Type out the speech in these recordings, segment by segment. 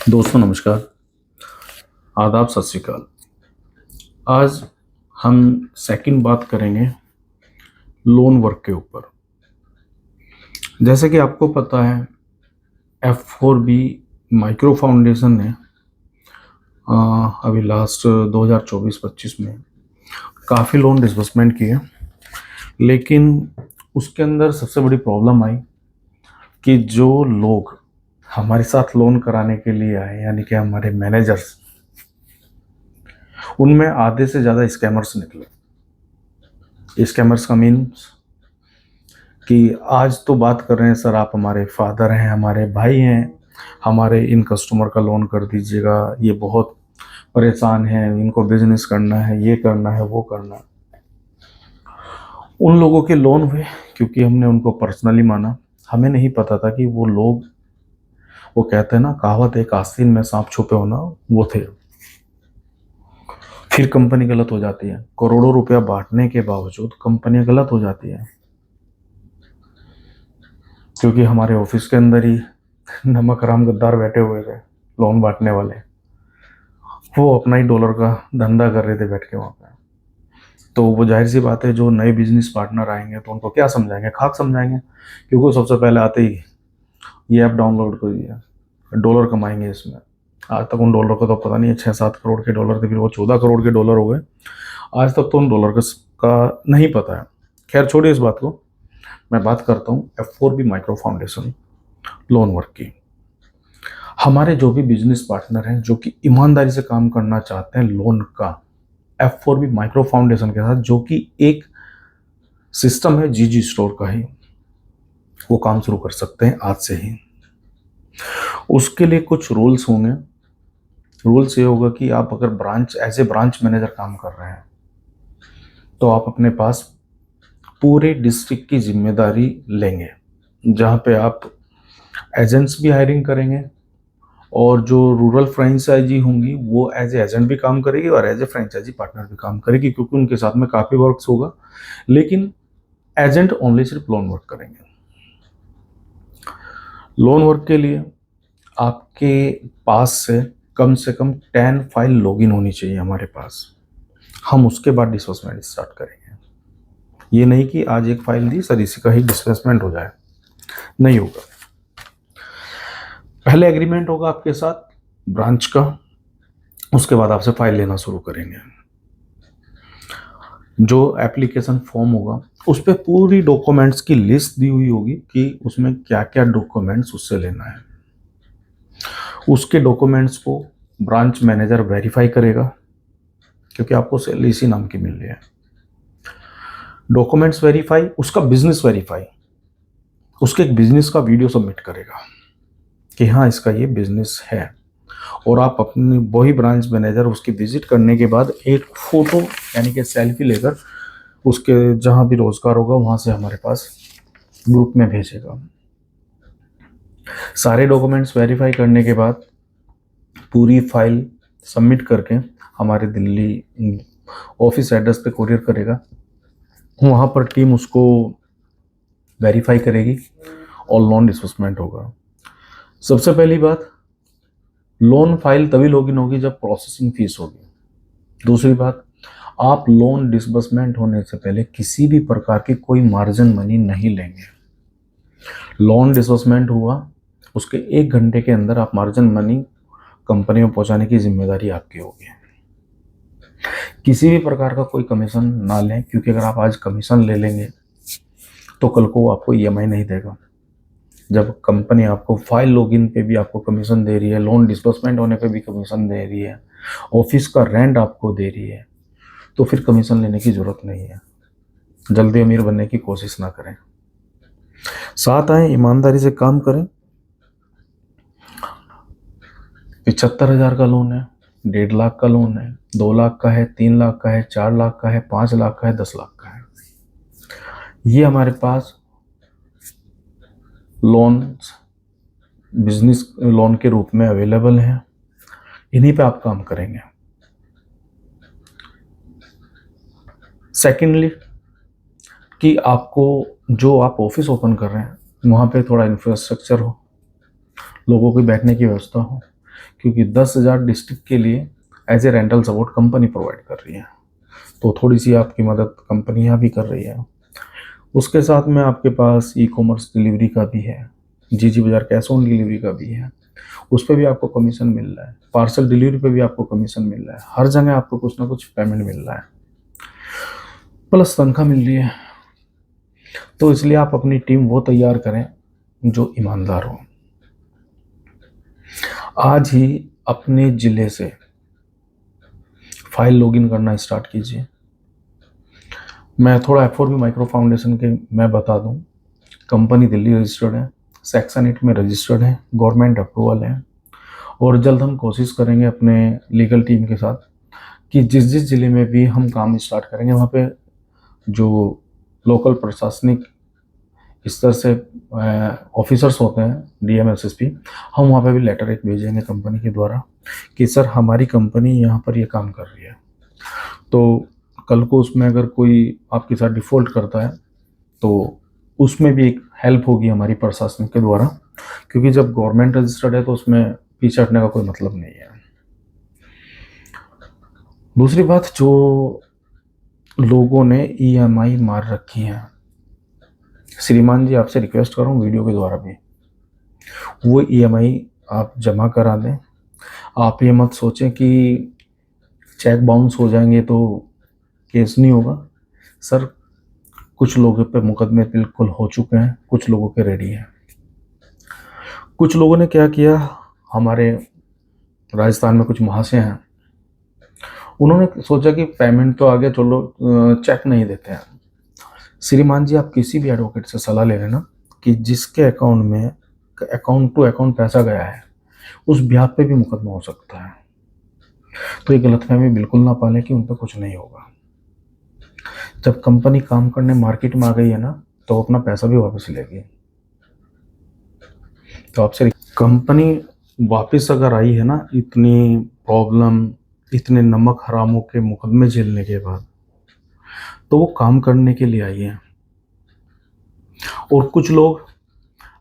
दोस्तों नमस्कार, आदाब, सत श्री अकाल। आज हम सेकंड बात करेंगे लोन वर्क के ऊपर। जैसे कि आपको पता है F4B माइक्रो फाउंडेशन ने अभी लास्ट 2024-25 में काफ़ी लोन डिसबर्समेंट किए, लेकिन उसके अंदर सबसे बड़ी प्रॉब्लम आई कि जो लोग हमारे साथ लोन कराने के लिए आए, यानी कि हमारे मैनेजर्स, उनमें आधे से ज़्यादा स्कैमर्स निकले। स्कैमर्स का मीन्स कि आज तो बात कर रहे हैं सर, आप हमारे फादर हैं, हमारे भाई हैं, हमारे इन कस्टमर का लोन कर दीजिएगा, ये बहुत परेशान हैं, इनको बिजनेस करना है, ये करना है, वो करना है। उन लोगों के लोन हुए क्योंकि हमने उनको पर्सनली माना। हमें नहीं पता था कि वो लोग, वो कहते हैं ना, कहावत है, आस्तीन में सांप छुपे होना, वो थे। फिर कंपनी गलत हो जाती है। करोड़ों रुपया बांटने के बावजूद कंपनी गलत हो जाती है, क्योंकि हमारे ऑफिस के अंदर ही नमक हराम गद्दार बैठे हुए थे, लोन बांटने वाले। वो अपना ही डॉलर का धंधा कर रहे थे बैठ के वहाँ पे। तो वो जाहिर सी बात है, जो नए बिजनेस पार्टनर आएंगे तो उनको क्या समझाएंगे, खाक समझाएंगे, क्योंकि सबसे पहले आते ही ये ऐप डाउनलोड कर दिया, डॉलर कमाएंगे इसमें। आज तक उन डॉलर का तो पता नहीं है, 6-7 करोड़ के डॉलर थे, फिर वो 14 करोड़ के डॉलर हो गए। आज तक तो उन डॉलर का नहीं पता है। खैर छोड़िए इस बात को, मैं बात करता हूँ F4B micro foundation loan work की। हमारे जो भी बिजनेस पार्टनर हैं जो कि ईमानदारी से काम करना चाहते हैं लोन का, F4B माइक्रो फाउंडेशन के साथ, जो कि एक सिस्टम है जीजी स्टोर का ही, वो काम शुरू कर सकते हैं आज से ही। उसके लिए कुछ रूल्स होंगे। रूल्स ये होगा कि आप अगर branch as a branch manager काम कर रहे हैं तो आप अपने पास पूरे डिस्ट्रिक्ट की जिम्मेदारी लेंगे, जहाँ पे आप एजेंट्स भी हायरिंग करेंगे, और जो रूरल फ्रेंचाइजी होंगी वो एज ए एजेंट भी काम करेगी और एज ए फ्रेंचाइजी पार्टनर भी काम करेगी, क्योंकि उनके साथ में काफ़ी वर्क्स होगा। लेकिन एजेंट ओनली सिर्फ लोन वर्क करेंगे। लोन वर्क के लिए आपके पास से कम 10 फाइल लॉगिन होनी चाहिए हमारे पास। हम उसके बाद डिस्बर्समेंट स्टार्ट करेंगे। ये नहीं कि आज एक फाइल दी सर, इसी का ही डिस्बर्समेंट हो जाए, नहीं होगा। पहले एग्रीमेंट होगा आपके साथ ब्रांच का, उसके बाद आपसे फाइल लेना शुरू करेंगे। जो एप्लीकेशन फॉर्म होगा उस पर पूरी डॉक्यूमेंट्स की लिस्ट दी हुई होगी कि उसमें क्या क्या डॉक्यूमेंट्स उससे लेना है। उसके डॉक्यूमेंट्स को ब्रांच मैनेजर वेरीफाई करेगा, क्योंकि आपको सैलरी इसी नाम की मिल रही है। डॉक्यूमेंट्स वेरीफाई, उसका बिजनेस वेरीफाई, उसके एक बिजनेस का वीडियो सबमिट करेगा कि हाँ इसका ये बिजनेस है। और आप अपनी वही ब्रांच मैनेजर उसकी विजिट करने के बाद एक फ़ोटो यानी कि सेल्फी लेकर उसके जहाँ भी रोज़गार होगा वहाँ से हमारे पास ग्रुप में भेजेगा। सारे डॉक्यूमेंट्स वेरीफाई करने के बाद पूरी फाइल सबमिट करके हमारे दिल्ली ऑफिस एड्रेस पे कोरियर करेगा। वहाँ पर टीम उसको वेरीफाई करेगी और लोन डिस्बर्समेंट होगा। सबसे पहली बात, लोन फाइल तभी लॉगिन होगी जब प्रोसेसिंग फीस होगी। दूसरी बात, आप लोन डिस्बर्समेंट होने से पहले किसी भी प्रकार की कोई मार्जिन मनी नहीं लेंगे। लोन डिस्बर्समेंट हुआ उसके 1 घंटे के अंदर आप मार्जिन मनी कंपनी में पहुंचाने की जिम्मेदारी आपकी होगी। किसी भी प्रकार का कोई कमीशन ना लें, क्योंकि अगर आप आज कमीशन ले लेंगे तो कल को आपको EMI नहीं देगा। जब कंपनी आपको फाइल लॉगिन पे भी आपको कमीशन दे रही है, लोन डिस्बर्समेंट होने पे भी कमीशन दे रही है, ऑफिस का रेंट आपको दे रही है, तो फिर कमीशन लेने की ज़रूरत नहीं है। जल्दी अमीर बनने की कोशिश ना करें, साथ आए, ईमानदारी से काम करें। 75,000 का लोन है, 1.5 लाख का लोन है, 2 लाख का है, 3 लाख का है, 4 लाख का है, 5 लाख का है, 10 लाख का है। ये हमारे पास लोन बिजनेस लोन के रूप में अवेलेबल हैं। इन्हीं पे आप काम करेंगे। सेकेंडली, कि आपको जो आप ऑफिस ओपन कर रहे हैं वहाँ पे थोड़ा इंफ्रास्ट्रक्चर हो, लोगों की बैठने की व्यवस्था हो, क्योंकि 10,000 डिस्ट्रिक्ट के लिए as a rental support company provide कर रही है, तो थोड़ी सी आपकी मदद कंपनी यहाँ भी कर रही है। उसके साथ में आपके पास ई कॉमर्स डिलीवरी का भी है, जीजी बाजार कैश ऑन डिलीवरी का भी है, उस पर भी आपको कमीशन मिल रहा है, पार्सल डिलीवरी पे भी आपको कमीशन मिल रहा है, हर जगह आपको कुछ ना कुछ पेमेंट मिल रहा है, प्लस तनख्वाह मिल रही है। तो इसलिए आप अपनी टीम वो तैयार करें जो ईमानदार हो। आज ही अपने ज़िले से फाइल लॉगिन करना स्टार्ट कीजिए। मैं थोड़ा F4B माइक्रो फाउंडेशन के मैं बता दूं, कंपनी दिल्ली रजिस्टर्ड है, सेक्शन 8 में रजिस्टर्ड है, गवर्नमेंट अप्रूवल है, और जल्द हम कोशिश करेंगे अपने लीगल टीम के साथ कि जिस जिस ज़िले में भी हम काम स्टार्ट करेंगे वहाँ पे जो लोकल प्रशासनिक स्तर से ऑफिसर्स होते हैं DM SSP, हम वहाँ पे भी लेटर एक भेजेंगे कंपनी के द्वारा कि सर हमारी कंपनी यहाँ पर ये काम कर रही है। तो कल को उसमें अगर कोई आपके साथ डिफ़ॉल्ट करता है तो उसमें भी एक हेल्प होगी हमारी प्रशासन के द्वारा, क्योंकि जब गवर्नमेंट रजिस्टर्ड है तो उसमें पीछे हटने का कोई मतलब नहीं है। दूसरी बात, जो लोगों ने EMI मार रखी है, श्रीमान जी आपसे रिक्वेस्ट कर रहा हूँ वीडियो के द्वारा भी, वो EMI आप जमा करा दें। आप ये मत सोचें कि चेक बाउंस हो जाएंगे तो केस नहीं होगा। सर कुछ लोगों पे मुकदमे बिल्कुल हो चुके हैं, कुछ लोगों के रेडी हैं। कुछ लोगों ने क्या किया, हमारे राजस्थान में कुछ महाशय हैं, उन्होंने सोचा कि पेमेंट तो आ गया, चलो चेक नहीं देते हैं। श्रीमान जी आप किसी भी एडवोकेट से सलाह ले लेना कि जिसके अकाउंट में अकाउंट टू अकाउंट पैसा गया है उस ब्याज पे भी मुकदमा हो सकता है। तो ये गलतफहमी बिल्कुल ना पालें कि उन पर कुछ नहीं होगा। जब कंपनी काम करने मार्केट में आ गई है ना, तो अपना पैसा भी वापस लेगी। तो आपसे कंपनी वापस अगर आई है ना, इतनी प्रॉब्लम, इतने नमक हरामों के मुकदमे झेलने के बाद, तो वो काम करने के लिए आई है। और कुछ लोग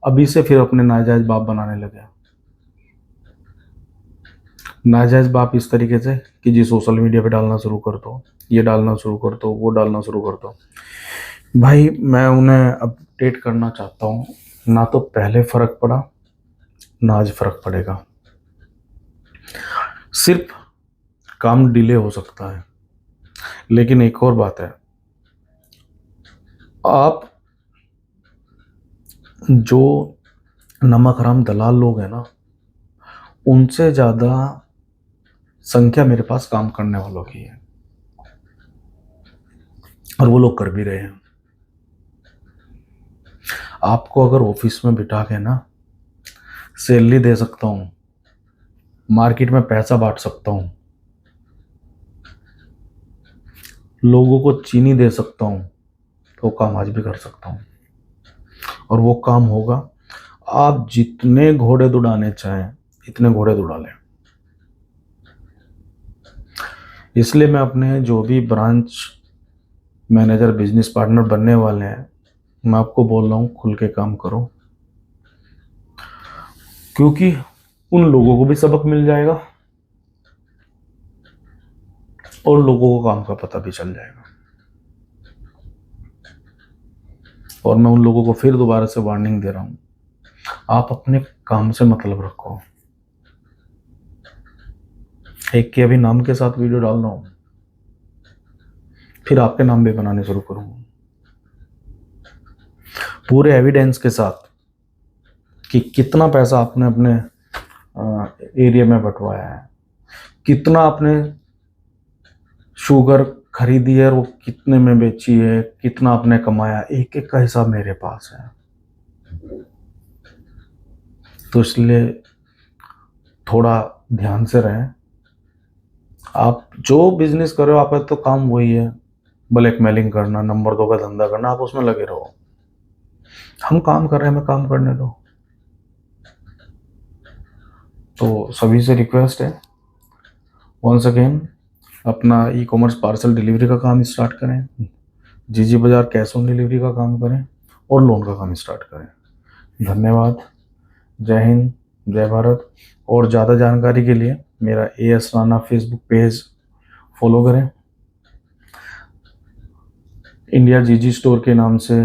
अभी से फिर अपने नाजायज बाप बनाने लगे। नाजायज बाप इस तरीके से कि जी सोशल मीडिया पे डालना शुरू कर दो, ये डालना शुरू कर दो, वो डालना शुरू कर दो। भाई मैं उन्हें अपडेट करना चाहता हूँ, ना तो पहले फ़र्क पड़ा ना आज फ़र्क पड़ेगा। सिर्फ काम डिले हो सकता है, लेकिन एक और बात है, आप जो नमक हराम दलाल लोग हैं ना, उनसे ज़्यादा संख्या मेरे पास काम करने वालों की है, और वो लोग कर भी रहे हैं। आपको अगर ऑफिस में बिठा के ना सैलरी दे सकता हूँ, मार्केट में पैसा बांट सकता हूँ, लोगों को चीनी दे सकता हूँ, तो काम आज भी कर सकता हूँ, और वो काम होगा। आप जितने घोड़े दौड़ाने चाहें इतने घोड़े दौड़ा लें। इसलिए मैं अपने जो भी ब्रांच मैनेजर बिजनेस पार्टनर बनने वाले हैं, मैं आपको बोल रहा हूँ खुल के काम करो, क्योंकि उन लोगों को भी सबक मिल जाएगा और लोगों को काम का पता भी चल जाएगा। और मैं उन लोगों को फिर दोबारा से वार्निंग दे रहा हूँ, आप अपने काम से मतलब रखो। एक के अभी नाम के साथ वीडियो डाल रहा हूँ, फिर आपके नाम भी बनाने शुरू करूँगा पूरे एविडेंस के साथ कि कितना पैसा आपने अपने एरिया में बंटवाया है, कितना आपने शुगर खरीदी है और वो कितने में बेची है, कितना आपने कमाया, एक एक का हिसाब मेरे पास है। तो इसलिए थोड़ा ध्यान से रहें। आप जो बिजनेस कर रहे हो, आप तो काम वही है, ब्लैकमेलिंग करना, नंबर 2 का धंधा करना, आप उसमें लगे रहो। हम काम कर रहे हैं, हमें काम करने दो। तो सभी से रिक्वेस्ट है, वंस अगेन अपना ई कॉमर्स पार्सल डिलीवरी का काम स्टार्ट करें, जीजी बाजार कैश ऑन डिलीवरी का काम करें, और लोन का काम स्टार्ट करें। धन्यवाद। जय हिंद, जय भारत। और ज़्यादा जानकारी के लिए मेरा AS Rana Facebook page follow करें। इंडिया GG स्टोर के नाम से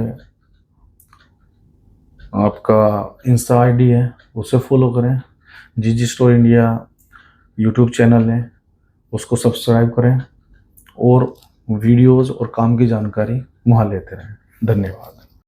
आपका इंस्टा ID है, उसे फॉलो करें। GG store India YouTube channel है, उसको सब्सक्राइब करें और वीडियोस और काम की जानकारी वहाँ लेते रहें। धन्यवाद।